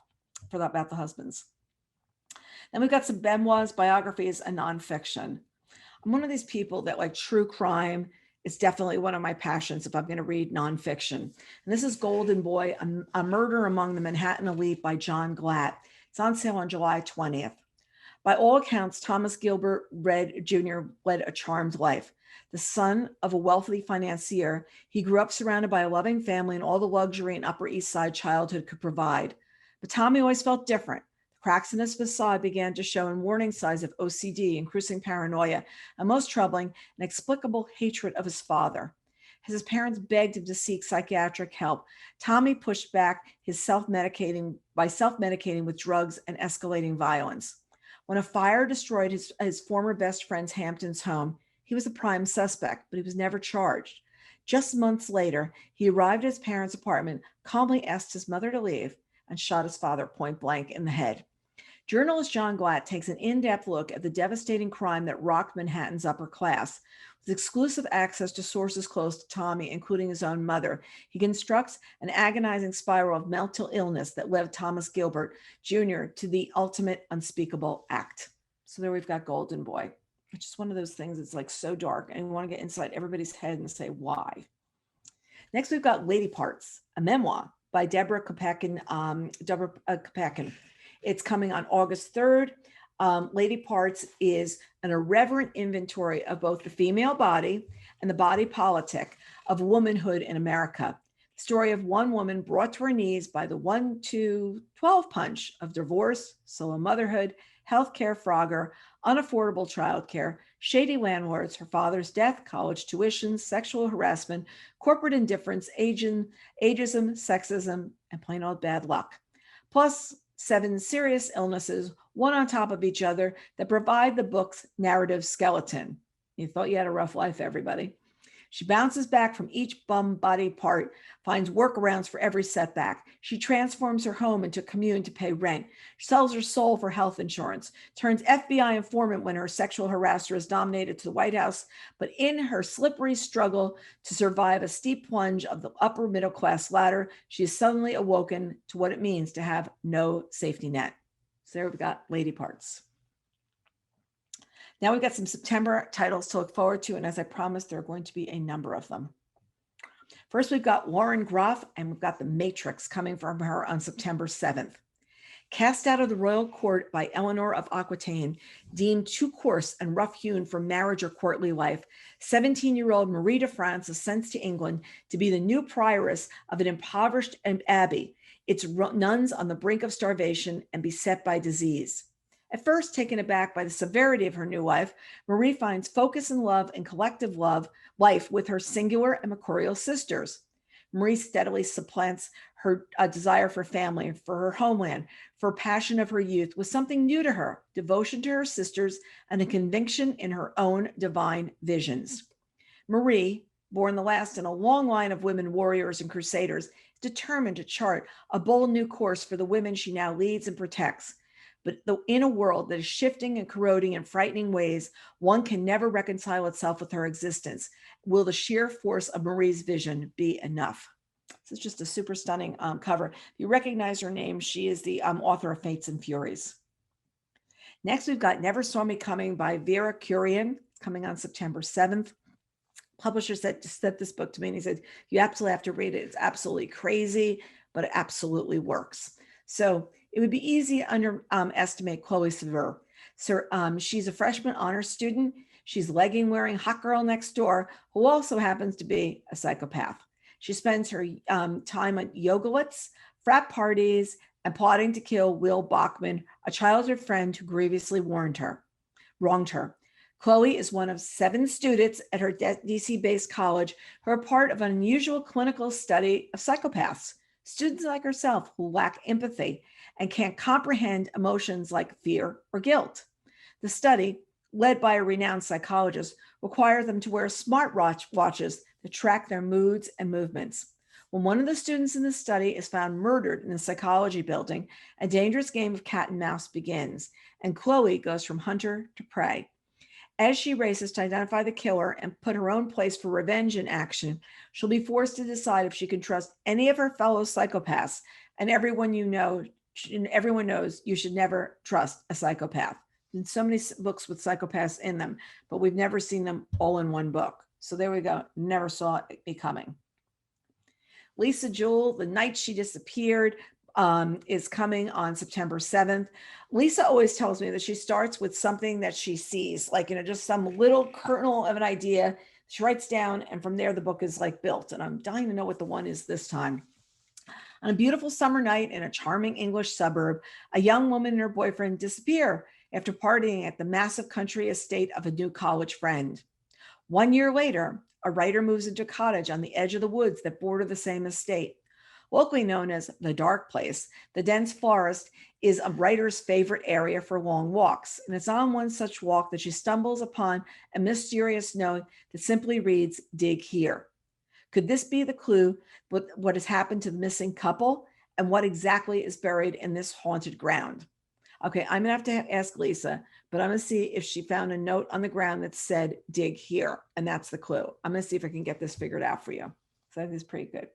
about the husbands. Then we've got some memoirs, biographies, and nonfiction. I'm one of these people that like true crime is definitely one of my passions if I'm going to read nonfiction. And this is Golden Boy, a Murder Among the Manhattan Elite by John Glatt. It's on sale on July 20th. By all accounts, Thomas Gilbert Jr. led a charmed life. The son of a wealthy financier, he grew up surrounded by a loving family and all the luxury an Upper East Side childhood could provide. But Tommy always felt different. Cracks in his facade began to show in warning signs of OCD, increasing paranoia, and most troubling, an inexplicable hatred of his father. As his parents begged him to seek psychiatric help, Tommy pushed back his self-medicating with drugs and escalating violence. When a fire destroyed his former best friend's Hamptons home, he was a prime suspect, but he was never charged. Just months later, he arrived at his parents' apartment, calmly asked his mother to leave, and shot his father point blank in the head. Journalist John Glatt takes an in-depth look at the devastating crime that rocked Manhattan's upper class. With exclusive access to sources close to Tommy, including his own mother, he constructs an agonizing spiral of mental illness that led Thomas Gilbert Jr. to the ultimate unspeakable act. So there we've got Golden Boy, which is one of those things that's like so dark, and we want to get inside everybody's head and say why. Next, we've got Lady Parts, a memoir by Deborah Kopackin. It's coming on August 3rd. Lady Parts is an irreverent inventory of both the female body and the body politic of womanhood in America. Story of one woman brought to her knees by the 1-2-12 punch of divorce, solo motherhood, healthcare frogger, unaffordable childcare, shady landlords, her father's death, college tuition, sexual harassment, corporate indifference, ageism, sexism, and plain old bad luck. Plus 7 serious illnesses, one on top of each other, that provide the book's narrative skeleton. You thought you had a rough life, everybody. She bounces back from each bum body part, finds workarounds for every setback. She transforms her home into a commune to pay rent, sells her soul for health insurance, turns FBI informant when her sexual harasser is nominated to the White House. But in her slippery struggle to survive a steep plunge of the upper middle class ladder, she is suddenly awoken to what it means to have no safety net. So there we've got Lady Parts. Now we've got some September titles to look forward to, and as I promised, there are going to be a number of them. First, we've got Lauren Groff, and we've got The Matrix coming from her on September 7th. Cast out of the royal court by Eleanor of Aquitaine, deemed too coarse and rough-hewn for marriage or courtly life, 17-year-old Marie de France is sent to England to be the new prioress of an impoverished abbey, its nuns on the brink of starvation and beset by disease. At first, taken aback by the severity of her new life, Marie finds focus and love and collective life with her singular and mercurial sisters. Marie steadily supplants her desire for family, for her homeland, for passion of her youth with something new to her, devotion to her sisters, and a conviction in her own divine visions. Marie, born the last in a long line of women warriors and crusaders, is determined to chart a bold new course for the women she now leads and protects. But in a world that is shifting and corroding in frightening ways, one can never reconcile itself with her existence. Will the sheer force of Marie's vision be enough? This is just a super stunning cover. If you recognize her name, she is the author of Fates and Furies. Next, we've got Never Saw Me Coming by Vera Kurian, coming on September 7th. Publisher sent this book to me and he said, you absolutely have to read it. It's absolutely crazy, but it absolutely works. So it would be easy to underestimate Chloe Severe. So she's a freshman honors student. She's legging wearing hot girl next door, who also happens to be a psychopath. She spends her time at yogurts, frat parties, and plotting to kill Will Bachman, a childhood friend who grievously wronged her. Chloe is one of 7 students at her DC-based college who are part of an unusual clinical study of psychopaths, students like herself who lack empathy and can't comprehend emotions like fear or guilt. The study, led by a renowned psychologist, requires them to wear smart watches to track their moods and movements. When one of the students in the study is found murdered in the psychology building, a dangerous game of cat and mouse begins, and Chloe goes from hunter to prey. As she races to identify the killer and put her own place for revenge in action, she'll be forced to decide if she can trust any of her fellow psychopaths, and everyone knows you should never trust a psychopath. There's so many books with psychopaths in them, but we've never seen them all in one book. So there we go. Never Saw Me Coming. Lisa Jewell, The Night She Disappeared, is coming on September 7th. Lisa always tells me that she starts with something that she sees, like, just some little kernel of an idea. She writes down, and from there the book is like built. And I'm dying to know what the one is this time. On a beautiful summer night in a charming English suburb, a young woman and her boyfriend disappear after partying at the massive country estate of a new college friend. 1 year later, a writer moves into a cottage on the edge of the woods that border the same estate. Locally known as the Dark Place, the dense forest is a writer's favorite area for long walks, and it's on one such walk that she stumbles upon a mysterious note that simply reads, "Dig here." Could this be the clue what has happened to the missing couple and what exactly is buried in this haunted ground? Okay, I'm gonna have to ask Lisa, but I'm gonna see if she found a note on the ground that said "dig here," and that's the clue. I'm gonna see if I can get this figured out for you. So that is pretty good.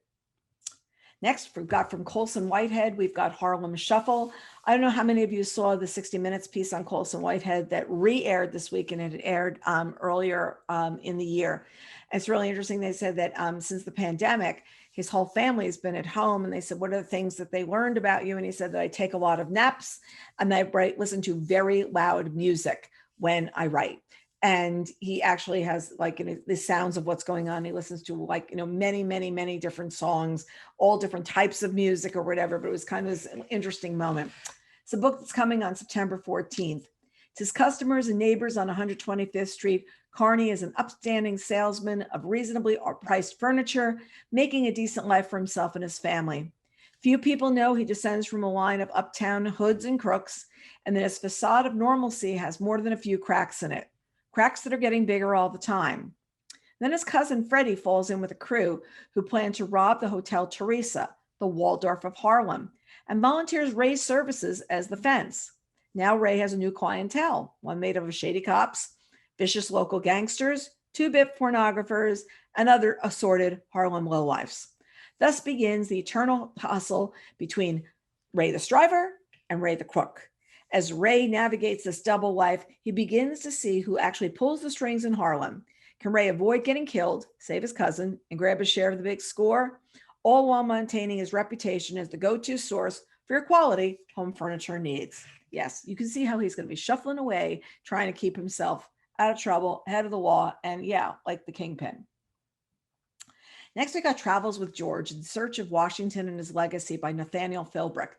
Next, we've got from Colson Whitehead, we've got Harlem Shuffle. I don't know how many of you saw the 60 Minutes piece on Colson Whitehead that re-aired this week, and it had aired earlier in the year. And it's really interesting. They said that since the pandemic, his whole family has been at home, and they said, what are the things that they learned about you? And he said that I take a lot of naps and I listen to very loud music when I write. And he actually has like the sounds of what's going on. He listens to like, many, many, many different songs, all different types of music or whatever, but it was kind of this interesting moment. It's a book that's coming on September 14th. To his customers and neighbors on 125th Street, Carney is an upstanding salesman of reasonably priced furniture, making a decent life for himself and his family. Few people know he descends from a line of uptown hoods and crooks, and that his facade of normalcy has more than a few cracks in it, cracks that are getting bigger all the time. Then his cousin Freddie falls in with a crew who plan to rob the Hotel Teresa, the Waldorf of Harlem, and volunteers Ray's services as the fence. Now Ray has a new clientele, one made up of shady cops, vicious local gangsters, two-bit pornographers, and other assorted Harlem lowlifes. Thus begins the eternal tussle between Ray the Striver and Ray the Crook. As Ray navigates this double life, he begins to see who actually pulls the strings in Harlem. Can Ray avoid getting killed, save his cousin, and grab a share of the big score, all while maintaining his reputation as the go-to source for your quality home furniture needs? Yes, you can see how he's going to be shuffling away, trying to keep himself out of trouble, ahead of the law, and like the kingpin. Next, we got Travels with George, In Search of Washington and His Legacy by Nathaniel Philbrick.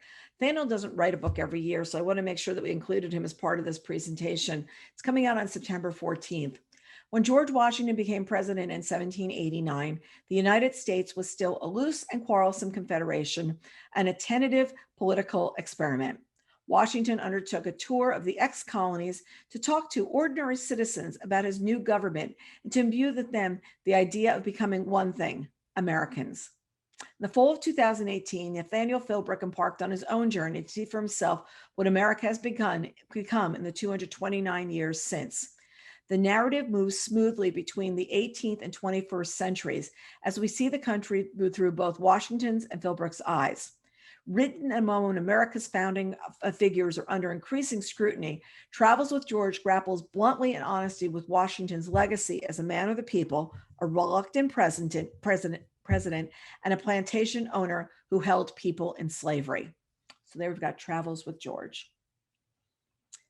Nathaniel doesn't write a book every year, so I want to make sure that we included him as part of this presentation. It's coming out on September 14th. When George Washington became president in 1789, the United States was still a loose and quarrelsome confederation and a tentative political experiment. Washington undertook a tour of the ex-colonies to talk to ordinary citizens about his new government and to imbue with them the idea of becoming one thing, Americans. In the fall of 2018, Nathaniel Philbrick embarked on his own journey to see for himself what America has become in the 229 years since. The narrative moves smoothly between the 18th and 21st centuries as we see the country through both Washington's and Philbrick's eyes. Written at a moment when America's founding figures are under increasing scrutiny, Travels with George grapples bluntly and honestly with Washington's legacy as a man of the people, a reluctant president, and a plantation owner who held people in slavery. So there we've got Travels with George.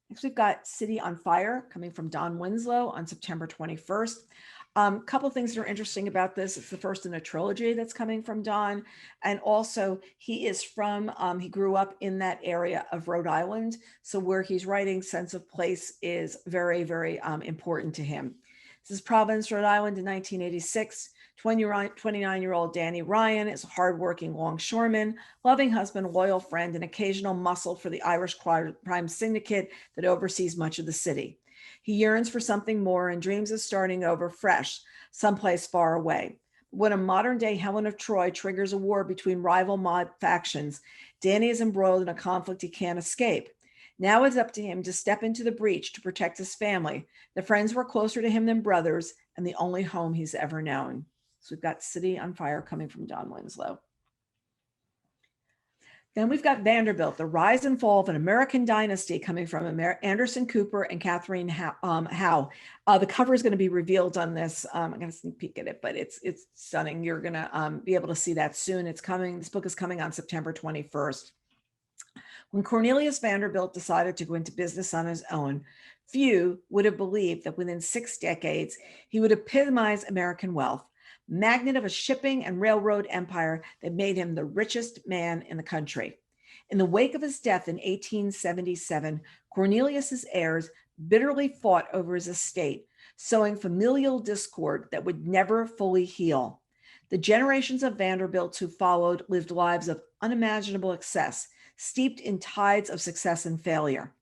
Next, we've got City on Fire, coming from Don Winslow on September 21st. Couple of things that are interesting about this. It's the first in a trilogy that's coming from Don. And also he is from, he grew up in that area of Rhode Island. So where he's writing sense of place is very, very important to him. This is Providence, Rhode Island in 1986. 29-year-old Danny Ryan is a hardworking longshoreman, loving husband, loyal friend, and occasional muscle for the Irish crime syndicate that oversees much of the city. He yearns for something more and dreams of starting over fresh, someplace far away. When a modern-day Helen of Troy triggers a war between rival mob factions, Danny is embroiled in a conflict he can't escape. Now it's up to him to step into the breach to protect his family, the friends who are closer to him than brothers, and the only home he's ever known. So we've got City on Fire coming from Don Winslow. Then we've got Vanderbilt, The Rise and Fall of an American Dynasty, coming from Anderson Cooper and Catherine Howe. The cover is going to be revealed on this. I'm going to sneak peek at it, but it's stunning. You're going to be able to see that soon. It's coming. This book is coming on September 21st. When Cornelius Vanderbilt decided to go into business on his own, few would have believed that within 6 decades, he would epitomize American wealth, magnate of a shipping and railroad empire that made him the richest man in the country. In the wake of his death in 1877, Cornelius's heirs bitterly fought over his estate, sowing familial discord that would never fully heal. The generations of Vanderbilts who followed lived lives of unimaginable excess, steeped in tides of success and failure.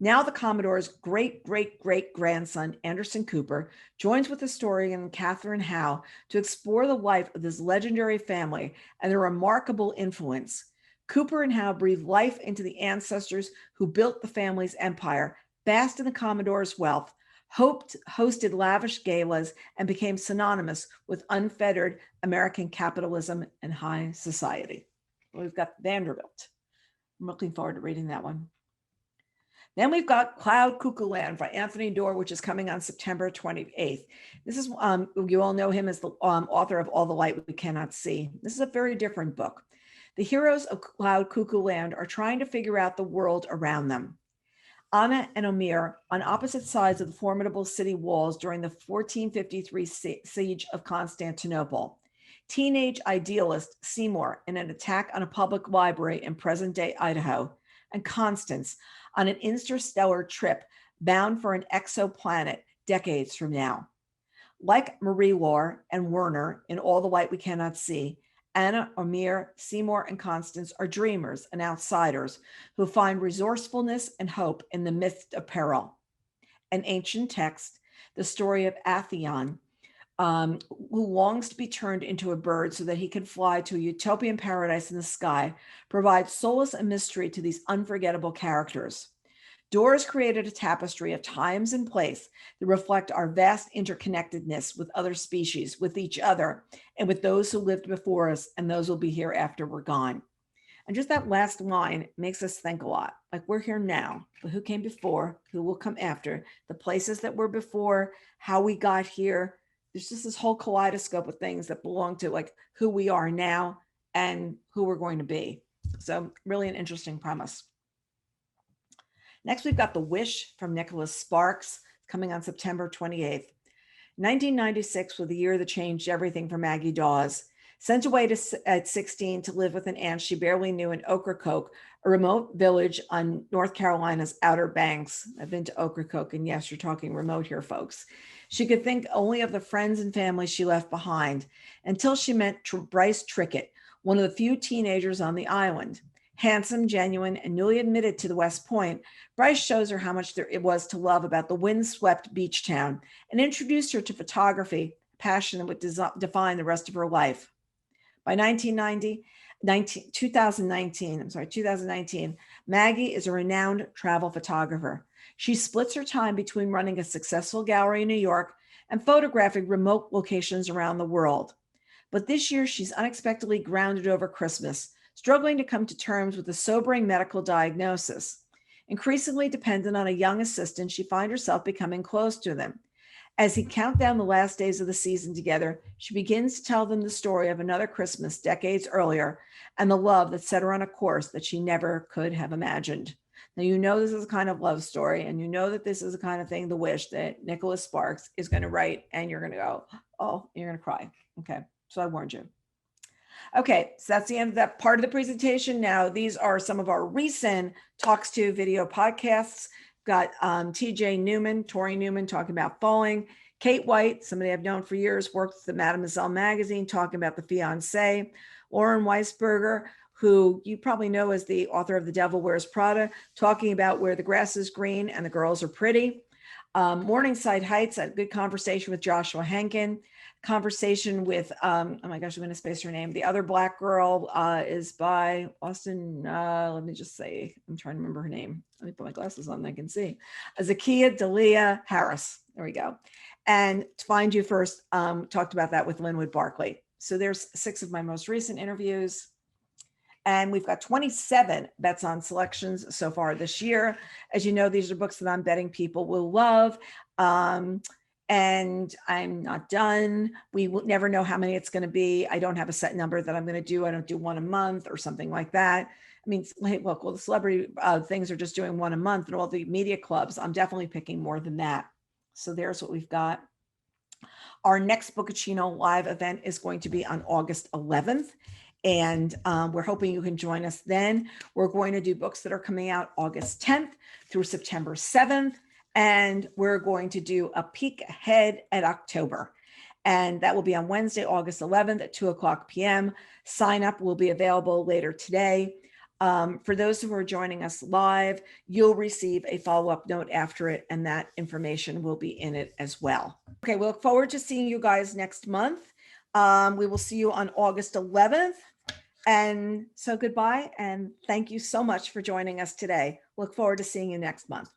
Now the Commodore's great-great-great-grandson, Anderson Cooper, joins with historian Catherine Howe to explore the life of this legendary family and their remarkable influence. Cooper and Howe breathe life into the ancestors who built the family's empire, basked in the Commodore's wealth, hosted lavish galas, and became synonymous with unfettered American capitalism and high society. We've got Vanderbilt. I'm looking forward to reading that one. Then we've got Cloud Cuckoo Land by Anthony Doerr, which is coming on September 28th. This is, you all know him as the author of All the Light We Cannot See. This is a very different book. The heroes of Cloud Cuckoo Land are trying to figure out the world around them. Anna and Omir, on opposite sides of the formidable city walls during the 1453 siege of Constantinople. Teenage idealist Seymour in an attack on a public library in present-day Idaho, and Constance on an interstellar trip bound for an exoplanet decades from now. Like Marie Laure and Werner in All the Light We Cannot See, Anna, Omir, Seymour, and Constance are dreamers and outsiders who find resourcefulness and hope in the midst of peril. An ancient text, the story of Atheon, who longs to be turned into a bird so that he can fly to a utopian paradise in the sky, provides solace and mystery to these unforgettable characters. Doerr has created a tapestry of times and place that reflect our vast interconnectedness with other species, with each other, and with those who lived before us and those who will be here after we're gone. And just that last line makes us think a lot. Like, we're here now, but who came before, who will come after, the places that were before, how we got here. There's just this whole kaleidoscope of things that belong to like who we are now and who we're going to be. So really an interesting premise. Next, we've got The Wish from Nicholas Sparks, coming on September 28th. 1996 was the year that changed everything for Maggie Dawes. Sent away at 16 to live with an aunt she barely knew in Ocracoke, a remote village on North Carolina's Outer Banks. I've been to Ocracoke, and yes, you're talking remote here, folks. She could think only of the friends and family she left behind until she met Bryce Trickett, one of the few teenagers on the island. Handsome, genuine, and newly admitted to the West Point, Bryce shows her how much there it was to love about the windswept beach town and introduced her to photography, a passion that would define the rest of her life. By 2019, Maggie is a renowned travel photographer. She splits her time between running a successful gallery in New York and photographing remote locations around the world. But this year, she's unexpectedly grounded over Christmas, struggling to come to terms with a sobering medical diagnosis. Increasingly dependent on a young assistant, she finds herself becoming close to them. As he count down the last days of the season together, she begins to tell them the story of another Christmas decades earlier and the love that set her on a course that she never could have imagined. Now, you know this is a kind of love story, and you know that this is the kind of thing, The Wish, that Nicholas Sparks is going to write, and you're going to go, oh, you're going to cry. Okay, so I warned you. Okay, so that's the end of that part of the presentation. Now, these are some of our recent Talks To video podcasts. Got TJ Newman, Tori Newman talking about falling. Kate White, somebody I've known for years, worked at the Mademoiselle magazine talking about The Fiancé. Lauren Weisberger, who you probably know as the author of The Devil Wears Prada, talking about where the grass is green and the girls are pretty. Morningside Heights, a good conversation with Joshua Henkin. Conversation with, oh my gosh, I'm going to space her name. The other Black girl is by Austin, let me just say, I'm trying to remember her name. Let me put my glasses on, I can see. Zakiya Dalia Harris, there we go. And To Find You First, talked about that with Linwood Barkley. So there's 6 of my most recent interviews. And we've got 27 bets on selections so far this year. As you know, these are books that I'm betting people will love. And I'm not done. We will never know how many it's going to be. I don't have a set number that I'm going to do. I don't do one a month or something like that. I mean, look, well, the celebrity things are just doing one a month, and all the media clubs, I'm definitely picking more than that. So there's what we've got. Our next Bookaccino live event is going to be on August 11th. And we're hoping you can join us then. We're going to do books that are coming out August 10th through September 7th. And we're going to do a peek ahead at October. And that will be on Wednesday, August 11th at 2:00 p.m. Sign up will be available later today. For those who are joining us live, you'll receive a follow-up note after it, and that information will be in it as well. Okay, we look forward to seeing you guys next month. We will see you on August 11th. And so goodbye, and thank you so much for joining us today. Look forward to seeing you next month.